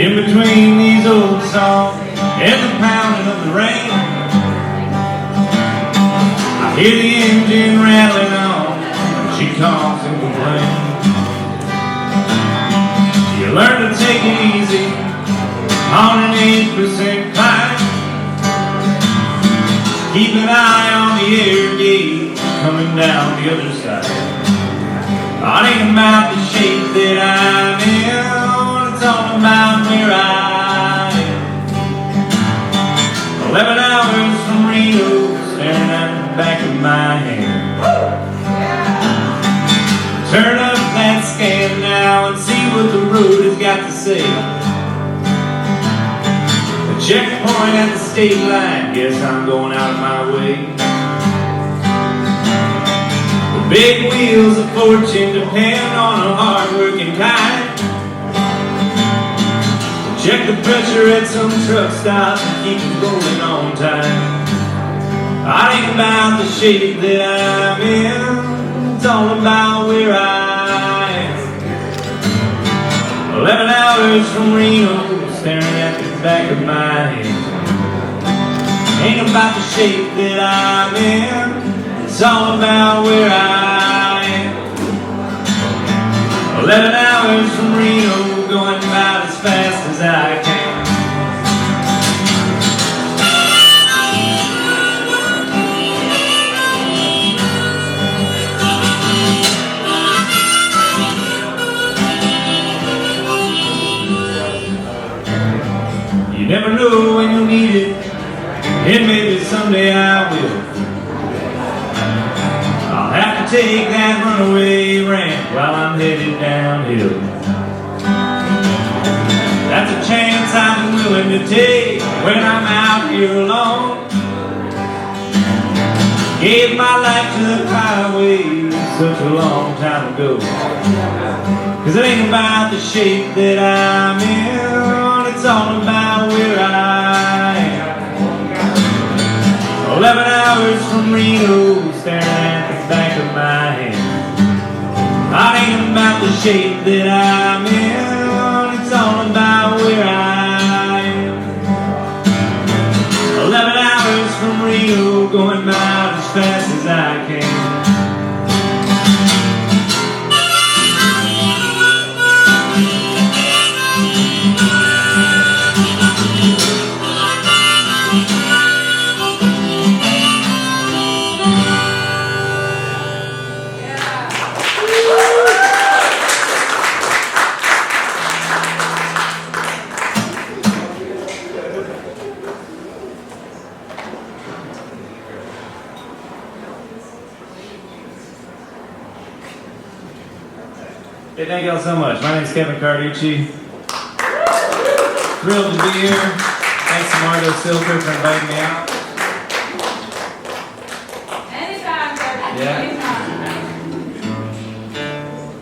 In between these old songs and the pounding of the rain, I hear the engine rattling on, and she calls and complains. You learn to take it easy on an 8% climb. Keep an eye on the air gauge coming down the other side. It ain't about the shape that I'm in, it's all about where I am. 11 hours from Reno, staring at the back of my hand. Turn up that scan now and see what the road has got to say. A checkpoint at the state line, guess I'm going out of my way. The big wheels of fortune depend on a hard-working kind. Check the pressure at some truck stop and keep it rolling on time. I ain't about the shape that I'm in, it's all about where I am. 11 hours from Reno, staring at the back of my head. Ain't about the shape that I'm in, it's all about where I am. 11 hours from Reno, going about as fast as I can. You never know when you'll need it, and maybe someday I will. I'll have to take that runaway ramp while I'm headed downhill. That's a chance I'm willing to take when I'm out here alone. Gave my life to the highway such a long time ago. 'Cause it ain't about the shape that I'm in, it's all about where I am. 11 hours from Reno, staring at the back of my head. I ain't about the shape that I'm in, it's all about where I am. 11 hours from Reno, going about as fast as I can. Hey, thank y'all so much. My name is Kevin Carducci. Thrilled to be here. Thanks to Margo Cilker for inviting me out. Anytime, Kevin. Yeah.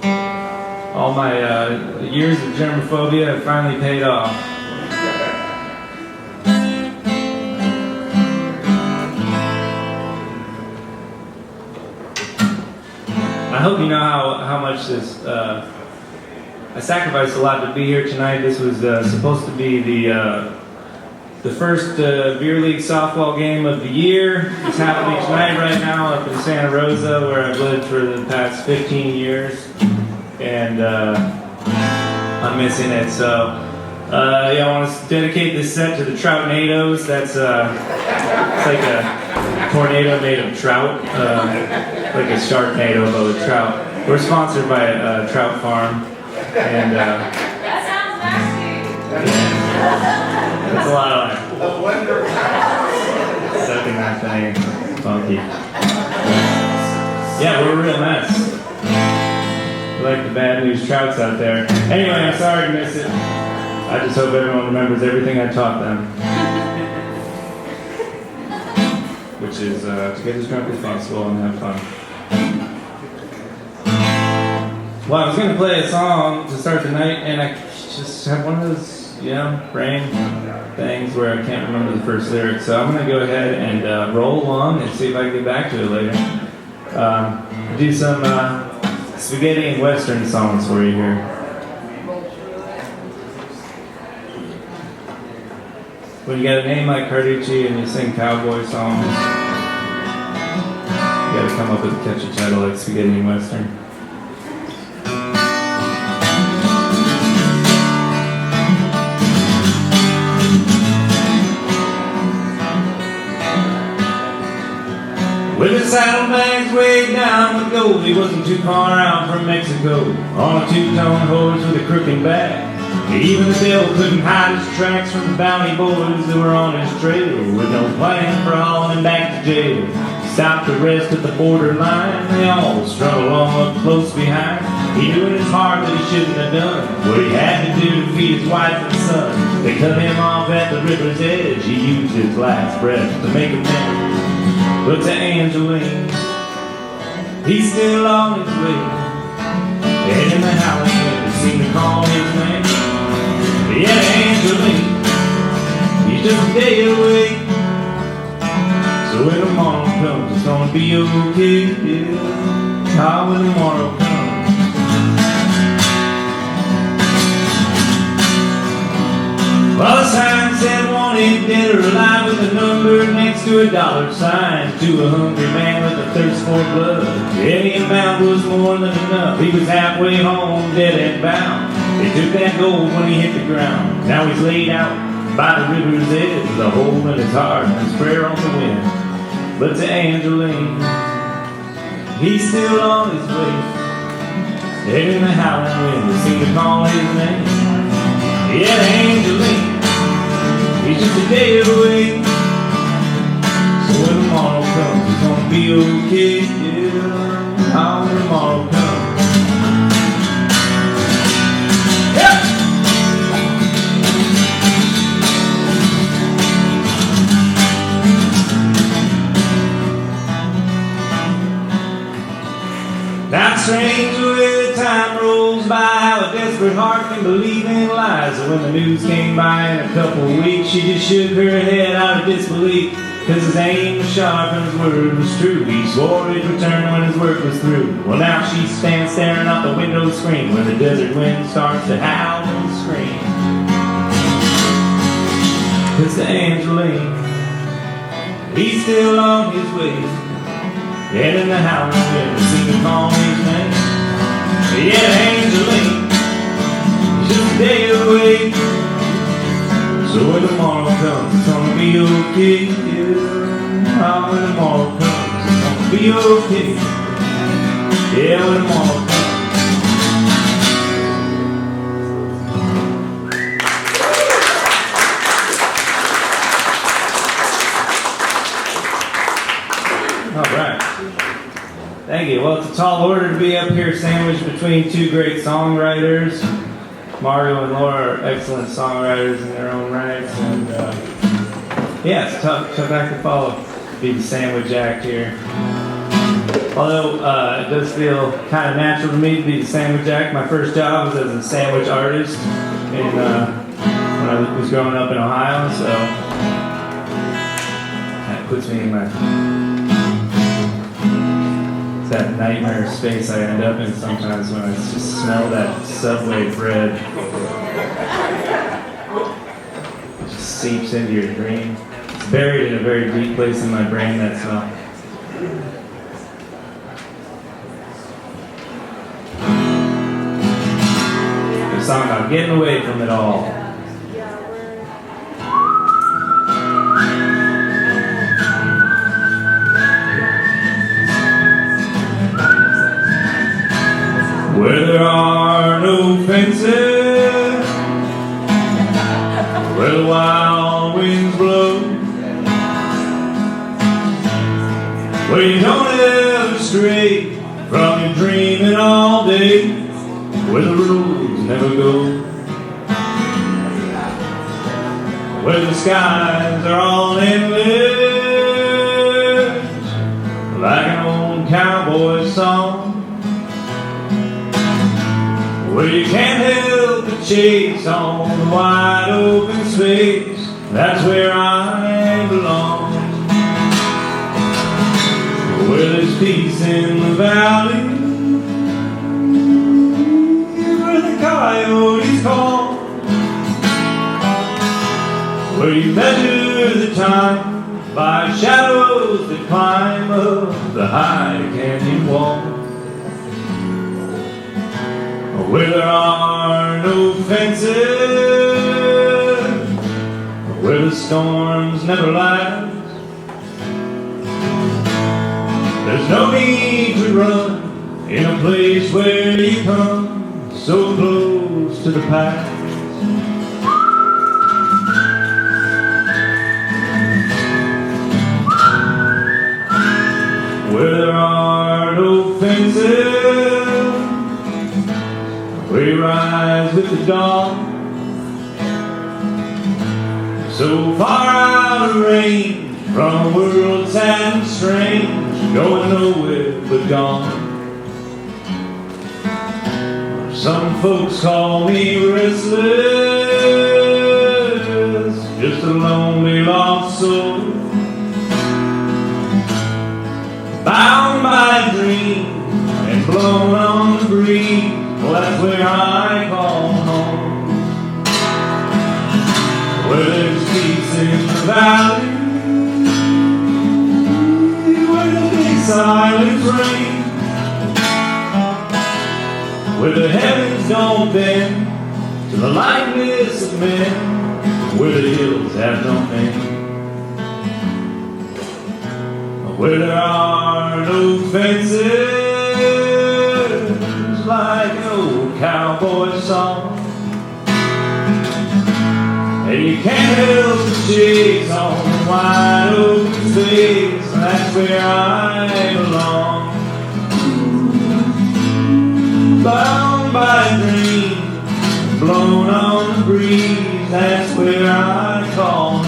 Anytime. All my years of germophobia have finally paid off. I hope you know how much this. I sacrificed a lot to be here tonight. This was supposed to be the first beer league softball game of the year. It's happening tonight right now up in Santa Rosa, where I've lived for the past 15 years, and I'm missing it. So yeah, I want to dedicate this set to the Troutnadoes. That's it's like a tornado made of trout. Like a Sharknado, but with trout. We're sponsored by a trout farm, and That sounds nasty. that's a lot of sucking that thing, funky. Yeah, we're a real mess. We like the bad news trouts out there. Anyway, I'm sorry to miss it. I just hope everyone remembers everything I taught them, which is to get as drunk as possible and have fun. Well, I was going to play a song to start the night, and I just have one of those, brain things where I can't remember the first lyric. So I'm going to go ahead and roll along and see if I can get back to it later. Do some spaghetti and western songs for you here. when you got a name like Carducci and you sing cowboy songs, you gotta come up with a catchy title like Spaghetti and Western. With his saddlebags weighed down with gold, he wasn't too far out from Mexico. On a two-tone horse with a crooked back, even the devil couldn't hide his tracks from the bounty boys that were on his trail. With no plan for hauling him back to jail, he stopped to rest at the borderline. They all strung along up close behind. He knew in his heart that he shouldn't have done what he had to do to feed his wife and son. They cut him off at the river's edge. He used his last breath to make amends. But to Angeline, he's still on his way. And in the howling wind, they seem to call his name. Yeah, Angeline, he's just a day away. So when tomorrow comes, it's gonna be okay. Yeah, how when tomorrow comes. Well, the sign said wanted dead or alive with a number next to a dollar sign. To a hungry man with a thirst for blood, any amount was more than enough. He was halfway home, dead and bound. They took that gold when he hit the ground. Now he's laid out by the river's edge with a hole in his heart and his prayer on the wind. But to Angeline, he's still on his way. And in the howling wind, they seem to call his name. Yeah, Angeline, he's just a day away. So when tomorrow comes, it's gonna be okay. Yeah, how when tomorrow comes. Yeah. Now strange the way the time rolls by, how a desperate heart can believe in lies. And when the news came by in a couple of weeks, she just shook her head out of disbelief. Cause his aim was sharp and his word was true. He swore he'd return when his work was through. Well, now she stands staring out the window screen when the desert wind starts to howl and scream. Cause to Angeline, he's still on his way. And in the howling wind, they seem to call his name. Yeah, Angeline, he's just a day away. So when tomorrow comes, it's gonna be okay. Yeah, when tomorrow comes, it's gonna be okay. Yeah, when tomorrow comes. All right. Thank you. Well, it's a tall order to be up here sandwiched between two great songwriters. Margo and Laura are excellent songwriters in their own rights. And yeah, it's tough act to follow, be the sandwich act here. Although it does feel kind of natural to me to be the sandwich act. My first job was as a sandwich artist when I was growing up in Ohio, so that puts me in that nightmare space I end up in sometimes when I just smell that Subway bread. It just seeps into your dream. It's buried in a very deep place in my brain, that smell. It's a song about getting away from it all. Where there are no fences, where the wild winds blow, where you don't ever stray from your dreaming all day, where the roads never go, where the skies are all endless, like an old cowboy song. Where you can't help but chase on the wide open space, that's where I belong. Where there's peace in the valley, where the coyotes call, where you measure the time by shadows that climb up the high canyon wall, where there are no fences, where the storms never last. There's no need to run in a place where you come so close to the past. Where there are no fences, we rise with the dawn, so far out of range from a world sad and strange, going nowhere but gone. Some folks call me restless, just a lonely lost soul, bound by a dream and blown on the breeze. Well, that's where I call home, where there's peace in the valley, where the big silence reigns, where the heavens don't bend to the likeness of men, where the hills have no name, where there are no fences, like an old cowboy song, and you can't help but chase on wide open space. That's where I belong, bound by a dream, blown on the breeze. That's where I call home.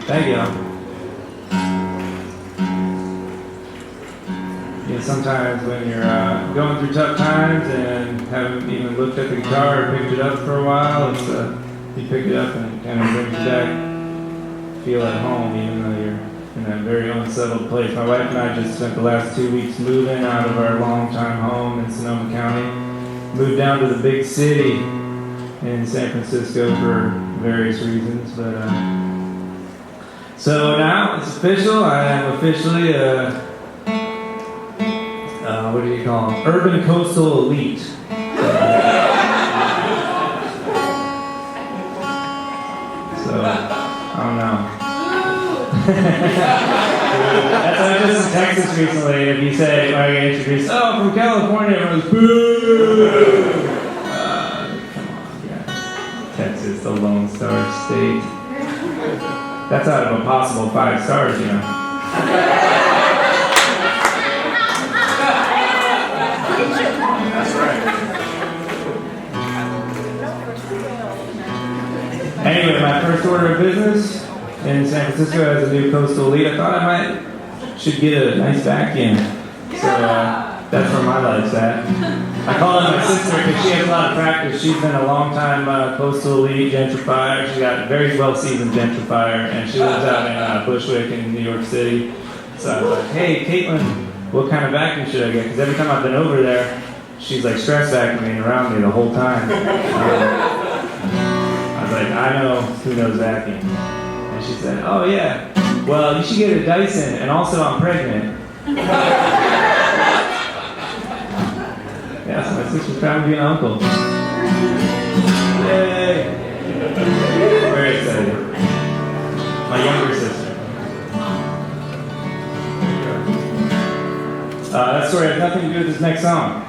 Thank you. Yeah, sometimes when you're going through tough times and haven't even looked at the guitar or picked it up for a while, it's you pick it up and it kind of brings you back, feel at home, even though you're in that very unsettled place. My wife and I just spent the last 2 weeks moving out of our longtime home in Sonoma County, moved down to the big city in San Francisco for various reasons, but so now it's official. I am officially what do you call them? Urban coastal elite. So I don't know. That's why I was just in Texas recently. If you say, when I get introduced, oh, from California, everyone's boo. Come on, guys. Texas, the Lone Star State. That's out of a possible 5 stars, you know. That's right. Anyway, my first order of business in San Francisco as a new coastal lead, I thought I should get a nice vacuum. So that's where my life's at. I call her my sister because she has a lot of practice. She's been a long time coastal lead gentrifier. She's got a very well-seasoned gentrifier, and she lives out in Bushwick in New York City. So I was like, hey, Caitlin, what kind of vacuum should I get? Because every time I've been over there, she's like stress vacuuming around me the whole time. I was like, I know who knows vacuum. And she said, oh yeah, well, you should get a Dyson, and also I'm pregnant. Yeah, so my sister's trying to be an uncle. Yay! Very excited. My younger sister. That story has nothing to do with this next song.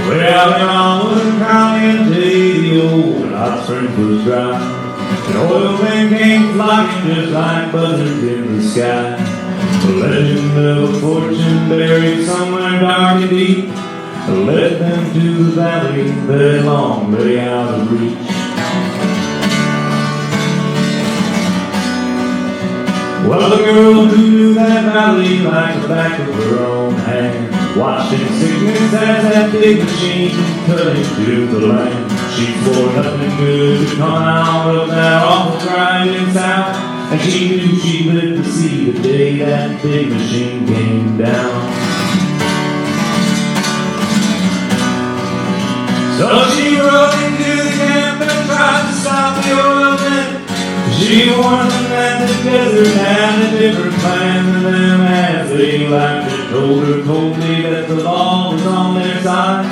Way out in Allen County and day the old hot spring was dry. An oil man came flying just like buzzards in the sky. legend of a fortune buried somewhere dark and deep led them to the valley that long lay out of reach. Well, the girl who knew that valley like the back of her own hand watched in sickness as that big machine cut into the land. She swore nothing good to come out of that awful grinding sound, and she knew she lived to see the day that big machine came down. So she rode into the camp and tried to stop the oil men. She warned them that the desert had a different plan than them as they liked it. Told her coldly that the law was on their side.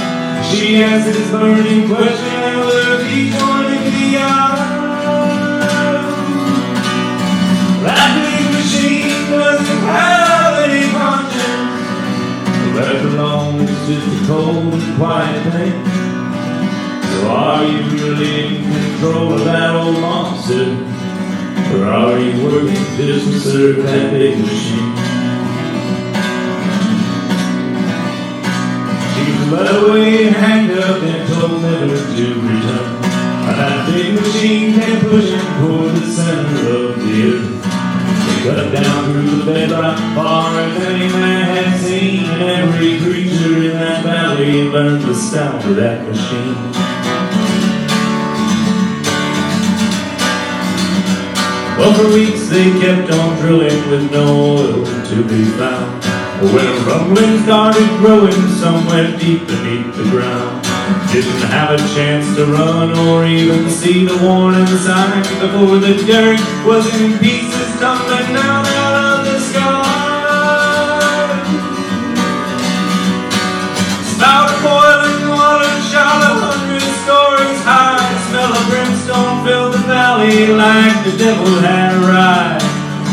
She asked this burning question, and looked each one in the eye. That big machine doesn't have any conscience. Left alone, it's just a cold and quiet thing. So are you really in control of that old monster? Or are you working just to serve that big machine? She was led away and hanged up and told never to return. And that big machine came pushing toward the center of the earth. They cut down through the bedrock far as any man had seen, and every creature in that valley learned the sound of that machine. Well, for weeks they kept on drilling with no oil to be found. When a rumbling started growing somewhere deep beneath the ground, didn't have a chance to run or even see the warning sign before the dirt was in pieces tumbling down out of the sky. Spout of boiling water shot 100 stories high. The smell of brimstone filled the valley like the devil had arrived.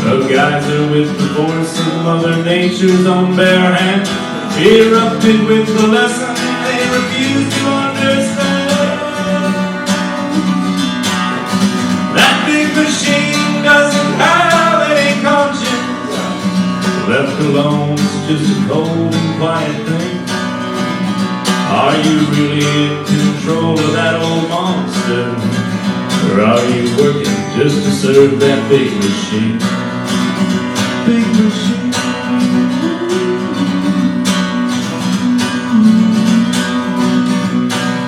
A geyser with the force of Mother Nature's own bare hand erupted with the lesson they refused to understand. That big machine doesn't have any conscience. Left alone, it's just a cold and quiet thing. Are you really in control of that old monster? Or are you working just to serve that big machine? Big machine.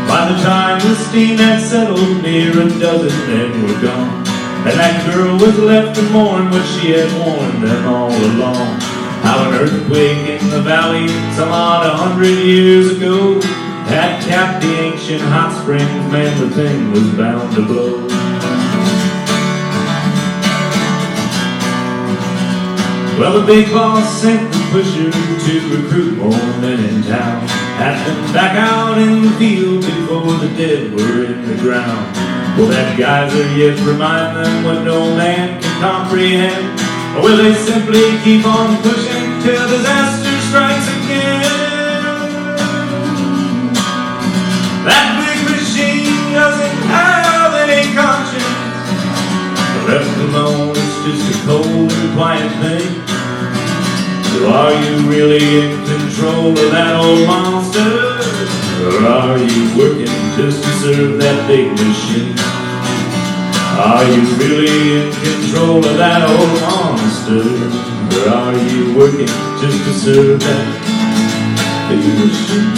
By the time the steam had settled, near a dozen men were gone, and that girl was left to mourn what she had warned them all along. How an earthquake in the valley some odd 100 years ago had capped the ancient hot springs, man, the thing was bound to blow. Well, the big boss sent the pusher to recruit more men in town, had them back out in the field before the dead were in the ground. Will that geyser yet remind them what no man can comprehend? Or will they simply keep on pushing till disaster strikes again? That big machine doesn't have any conscience. Left alone, it's just a cold and quiet thing. So are you really in control of that old monster? Or are you working just to serve that big machine? Are you really in control of that old monster? Or are you working just to serve that big machine?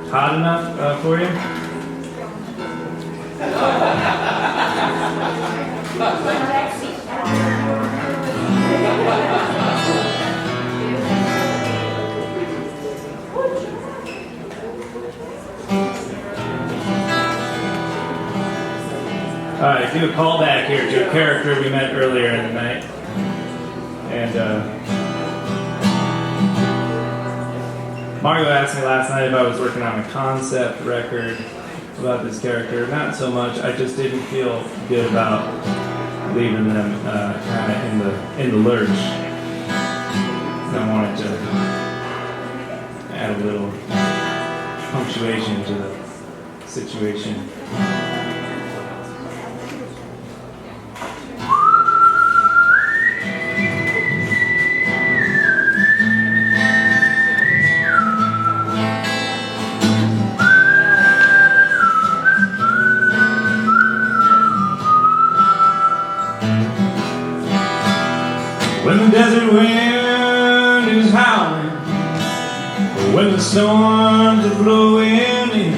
Hot enough for you? Alright, do a callback here to a character we met earlier in the night. And Margo asked me last night if I was working on a concept record about this character. Not so much, I just didn't feel good about leaving them kind of in the lurch. I wanted to add a little punctuation to the situation. When the desert wind is howling, when the storms are blowing in,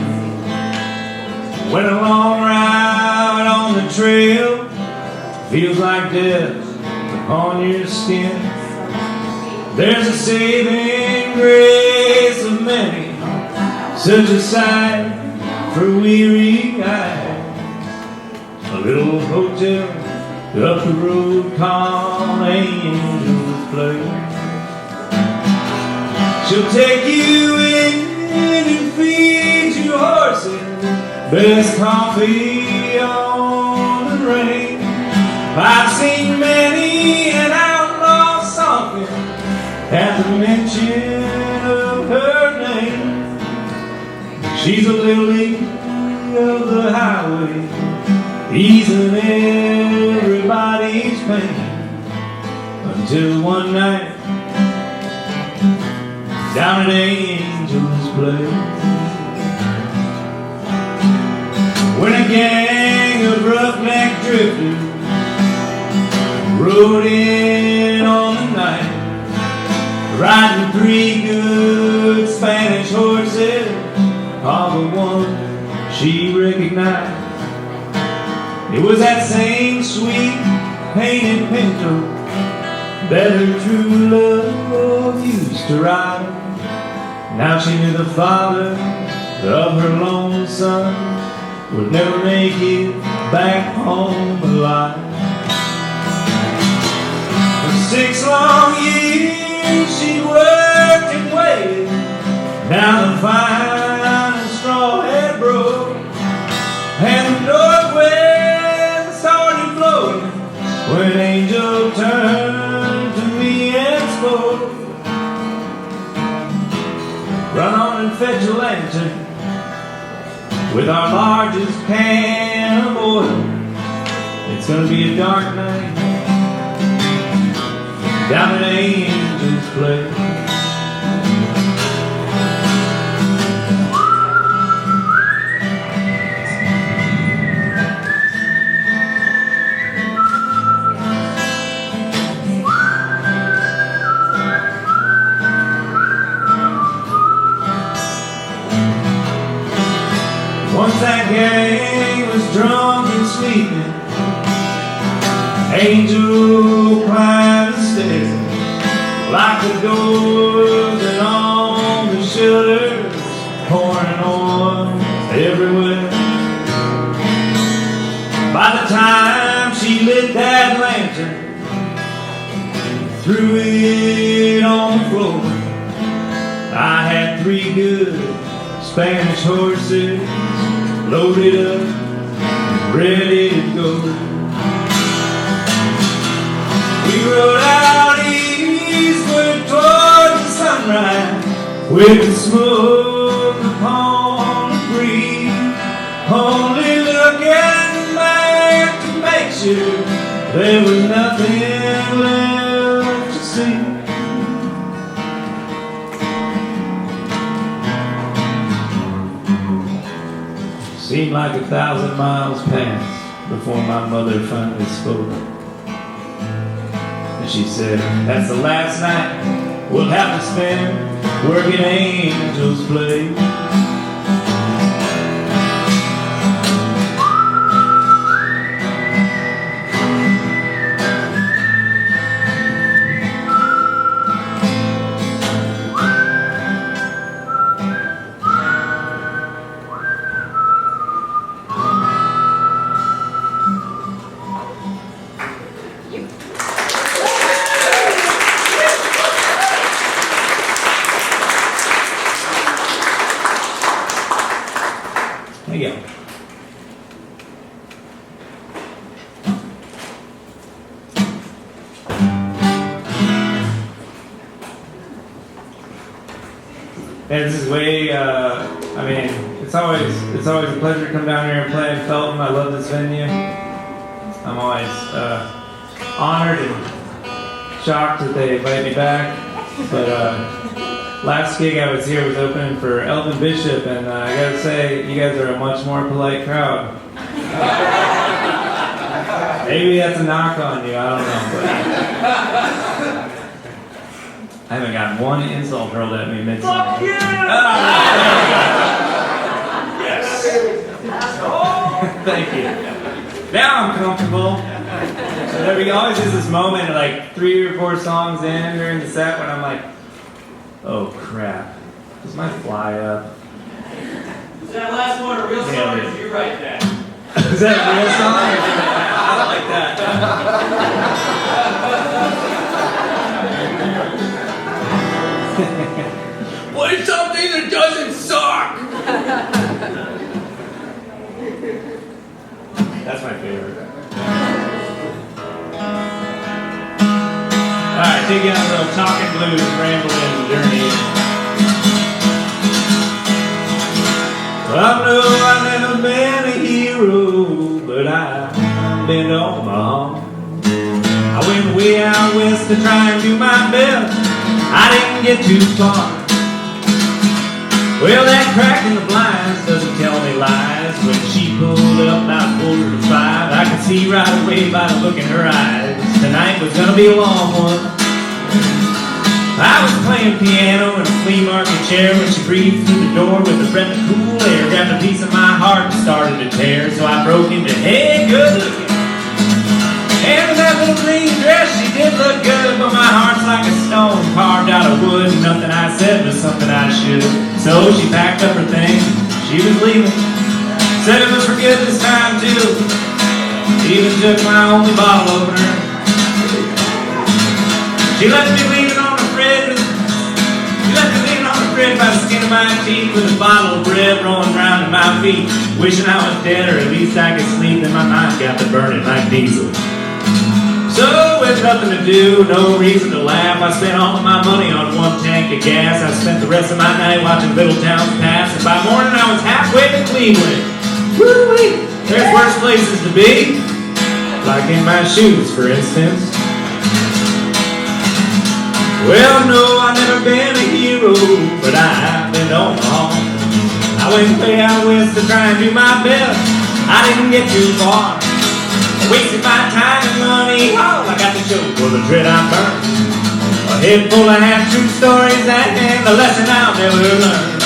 when a long ride on the trail feels like death upon your skin, there's a saving grace of many, such a sight for weary eyes. A little hotel up the road called Angel's Place. She'll take you in and feed you horses, best coffee on the range. I've seen many an outlaw soften at the mention of her name. She's a lily of the highway, easing everybody's pain, until one night down at Angel's Place, when a gang of roughneck drifters rode in on the night, riding 3 good Spanish horses, all the one she recognized. It was that same sweet painted pinto that her true love used to ride. Now she knew the father of her lone son would never make it back home alive. For 6 long years she worked and waited. Now the fine straw had broke, and the northwest started blowing when Angel turned to me and spoke. Run on and fetch a lantern with our largest can of oil. It's gonna be a dark night down at Angel's Place. Once that gang was drunk and sleeping, Angel climbed the stairs, locked the doors and all the shutters, pouring oil everywhere. By the time she lit that lantern, threw it on the floor, I had 3 good Spanish horses loaded up, ready to go. We rode out eastward toward the sunrise, with the smoke upon the breeze, only looking back to make sure there was nothing left to see. Seemed like 1,000 miles passed before my mother finally spoke. And she said, that's the last night we'll have to spend working Angel's Place. And this is way, I mean, it's always a pleasure to come down here and play in Felton. I love this venue. I'm always honored and shocked that they invite me back. But last gig I was here was opening for Elvin Bishop, and I gotta say, you guys are a much more polite crowd. Maybe that's a knock on you, I don't know. But I haven't gotten one insult hurled at me mid-song. Fuck you! Yes. Thank you. Now I'm comfortable. So there always is this moment, like 3 or 4 songs in during the set, when I'm like, oh crap, does my fly up? Is that last one a real song, or did you write that? Is that a real song? I like that. Play something that doesn't suck! That's my favorite. Alright, take you on a little talking blues, rambling journey. Well, I know I've never been a hero, but I've been on my own. I went way out west to try and do my best. I didn't get too far. Well, that crack in the blinds doesn't tell me lies. When she pulled up about 4:45, I could see right away by the look in her eyes, tonight was gonna be a long one. I was playing piano in a flea market chair when she breathed through the door with a breath of cool air, grabbed a piece of my heart and started to tear. So I broke into, hey, good looking. And with that little green dress, she did look good, but my heart's like a stone carved out of wood. Nothing I said was something I should. So she packed up her things, she was leaving. Said it was for good this time too. Even took my only bottle opener. She left me leaning on the fridge. She left me leaning on the fridge by the skin of my teeth, with a bottle of bread rolling around at my feet. Wishing I was dead, or at least I could sleep. Then my mind got to burning like diesel. So with nothing to do, no reason to laugh, I spent all of my money on 1 tank of gas. I spent the rest of my night watching little towns pass, and by morning I was halfway to Cleveland. Woo-wee! There's worse places to be, like in my shoes, for instance. Well, no, I've never been a hero, but I've been on my own. I went way out west to try and do my best. I didn't get too far. Wasted my time and money, all I got to show for the dread I burned. A head full of half-true stories and a lesson I'll never learn.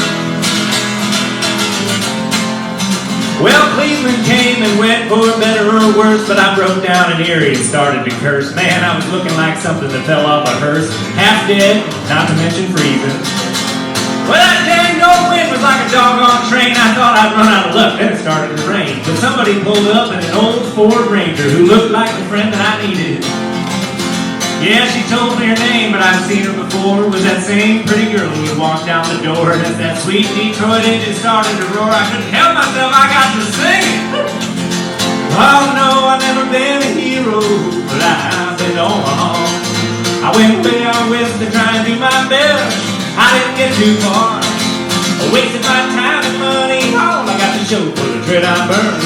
Well, Cleveland came and went for better or worse, but I broke down in Erie and started to curse. Man, I was looking like something that fell off a hearse. Half dead, not to mention freezing. Well, that dang old wind was like a doggone train. I thought I'd run out of luck, then it started to rain. But somebody pulled up in an old Ford Ranger who looked like the friend that I needed. Yeah, she told me her name, but I've seen her before. It was that same pretty girl who walked out the door. And as that sweet Detroit engine started to roar, I couldn't help myself, I got to sing. Oh no, I've never been a hero, but I've been on my own. I went way out west to try and do my best. I didn't get too far. I wasted my time and money, all I got to show for the dread I burned.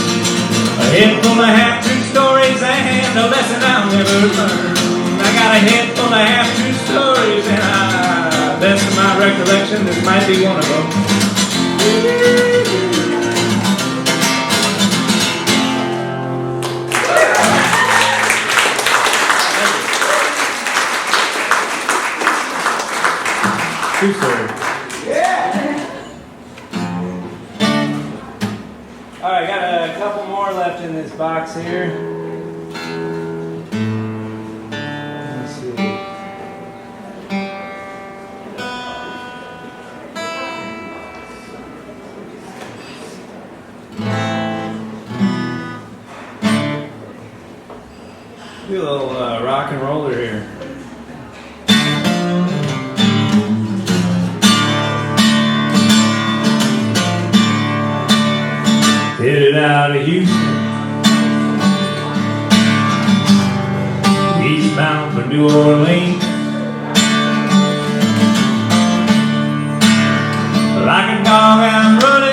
A head full of half-true stories and a lesson I'll never learn. I got a head full of half-true stories, and best of my recollection, this might be one of them. True story. Yeah. All right, got a couple more left in this box here. Do a little rock and roller here. Headed out of Houston, eastbound for New Orleans. dog, I'm running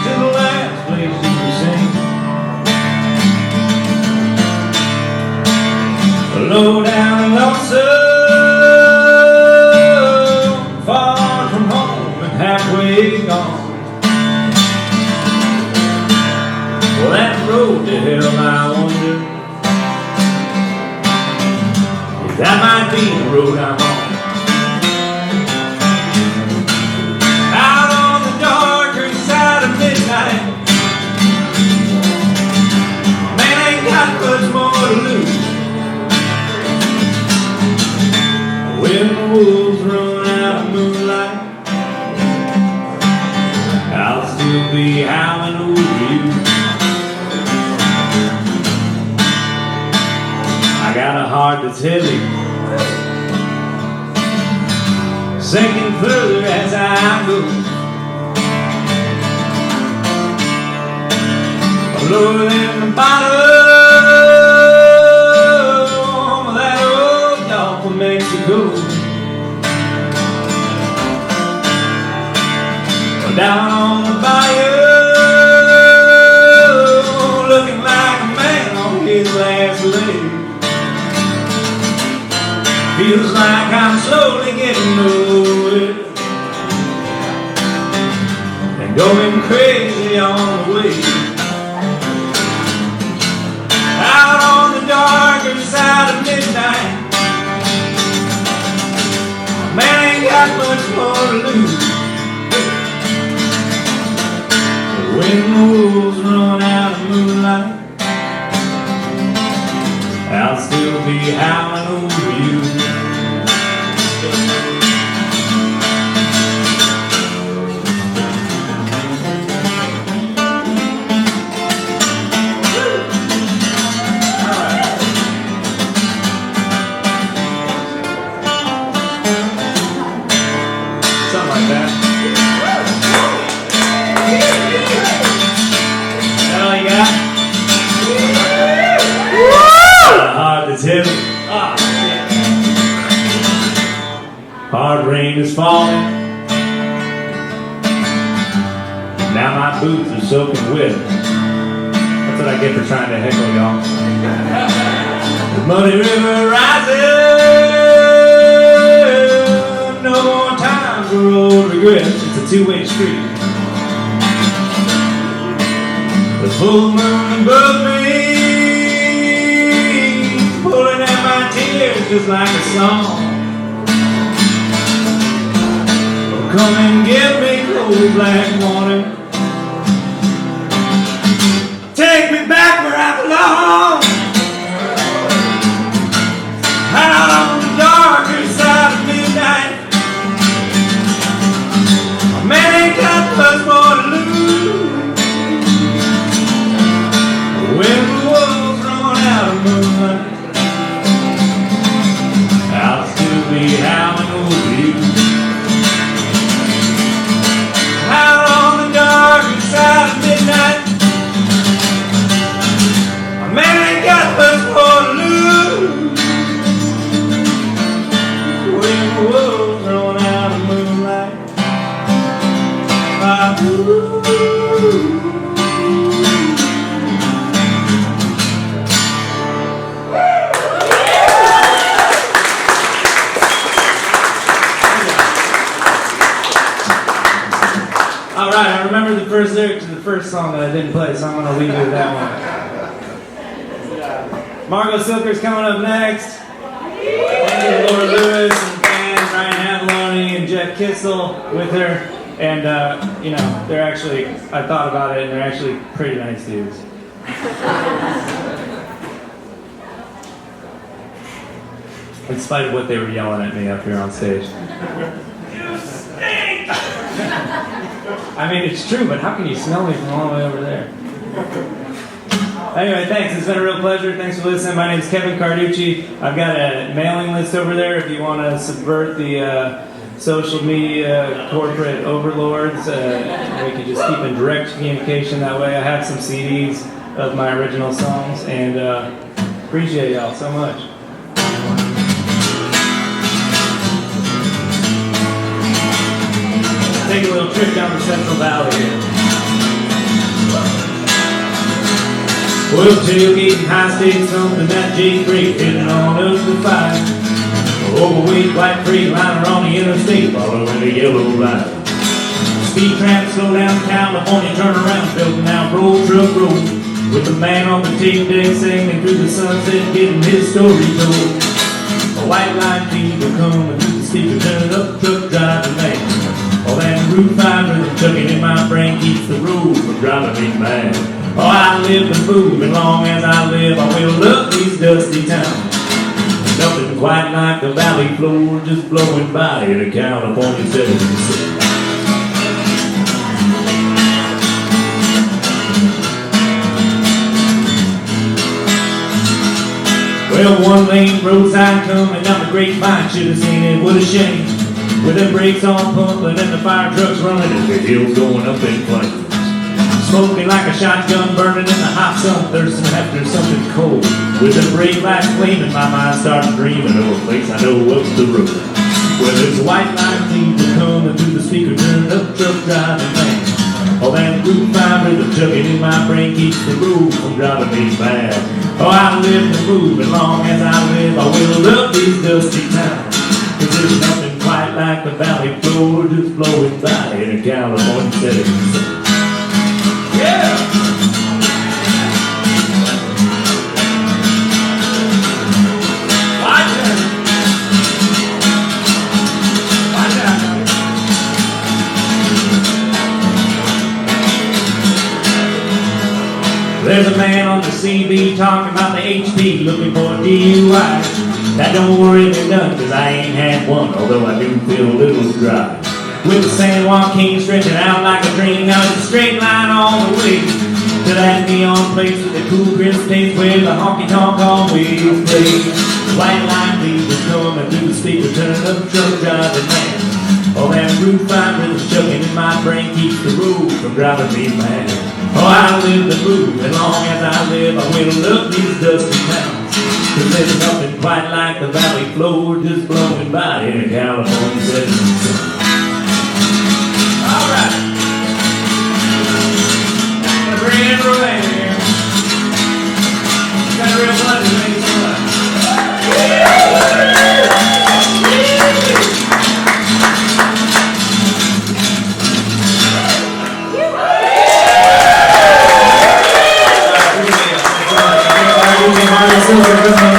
to the last place you can sing. Low down and lonesome, far from home and halfway gone. Well, that road to hell, I wonder if that might be the road I'm on. Out on the darker side of midnight, man ain't got much more to lose. When the wolves run out of moonlight, I'll still be howling over you. I got a heart that's heavy, sinking further as I go. Lower than the bottom of that old Gulf of Mexico. Down on the bayou, looking like a man on his last leg. Feels like I'm slowly getting old and going crazy on the way. Out on the darker side of midnight, man ain't got much more to lose. When the wolves run out of moonlight, I'll still be howling over you. Something like that. It's heavy. Hard rain is falling. Now my boots are soaking wet. That's what I get for trying to heckle y'all. The muddy river rises. No more time for old regrets. It's a two-way street. The full moon above me, pulling at my tears just like a song. Oh, come and give me cold black morning. Take me back where I belong. Out on the darker side of midnight, a man ain't got much more to lose. When the wolves run out of moonlight, I'll still be howling over you. Out on the darker side of midnight, a man ain't got much more to lose. When the wolves run out of moonlight, Alright, I remember the first lyric to the first song that I didn't play, so I'm going to leave you with that one. Margo Cilker's coming up next. Thank you to Laura Lewis and band, Ryan Avalone and Jeff Kissel with her. And, you know, they're actually, I thought about it, and they're actually pretty nice dudes. In spite of what they were yelling at me up here on stage. You stink! I mean, it's true, but how can you smell me from all the way over there? Anyway, thanks. It's been a real pleasure. Thanks for listening. My name is Kevin Carducci. I've got a mailing list over there if you want to subvert the social media corporate overlords. We can just keep in direct communication that way. I have some CDs of my original songs, and appreciate y'all so much. take a little trip down the Central Valley here. Well, tailgating high stakes, something that Jake break, heading on up the fight. Overweight white freight liner on the interstate, following the yellow light. Speed trap, slow down California, turn around, Felton out road, truck road. With the man on the tape deck singing through the sunset, getting his story told. A white line fever coming through the speaker, turning up, truck driving man. All that Route 5 rhythm chugging in my brain keeps the road from driving me mad. Oh, I live and move, and long as I live, I will love these dusty towns. Nothing quite like the valley floor just blowing by in a California 76. Well, one lane roadside coming down the grapevine, should have seen it, what a shame. With the brakes on pumping and the fire trucks running and the hills going up in flames. Smoking like a shotgun burning in the hot sun, thirsting after something cold. With the brake lights gleaming, my mind starts dreaming of a place I know up the road. Well, there's a white line fever coming through the speaker, turning up, truck driving man. All that Route 5 rhythm chugging in my brain keeps the road from driving me mad. Oh, I live and move, and long as I live, I will love these dusty towns. 'Cause there's nothing quite like the valley floor just blowing by in a California 76. Yeah! Watch it! Watch out! There's a man on the CB talking about the HP, looking for a DUI. That don't worry me none, 'cause I ain't had one, although I do feel a little dry. With the San Joaquin stretching out like a dream, now it's a straight line all the way to that neon place with the cool crisp taste where the honky-tonk always plays. White line fever coming through the speaker, turning up, truck driving man. All that Route 5 rhythm chugging in my brain keeps the road from driving me mad. Oh, I live the move, and long as I live, I will love these dusty towns. 'Cause there's nothing quite like the valley floor just blowing by in a California 76. All right. Gonna bring in Rowan here. Got a real pleasure to meet you. Margo Cilker.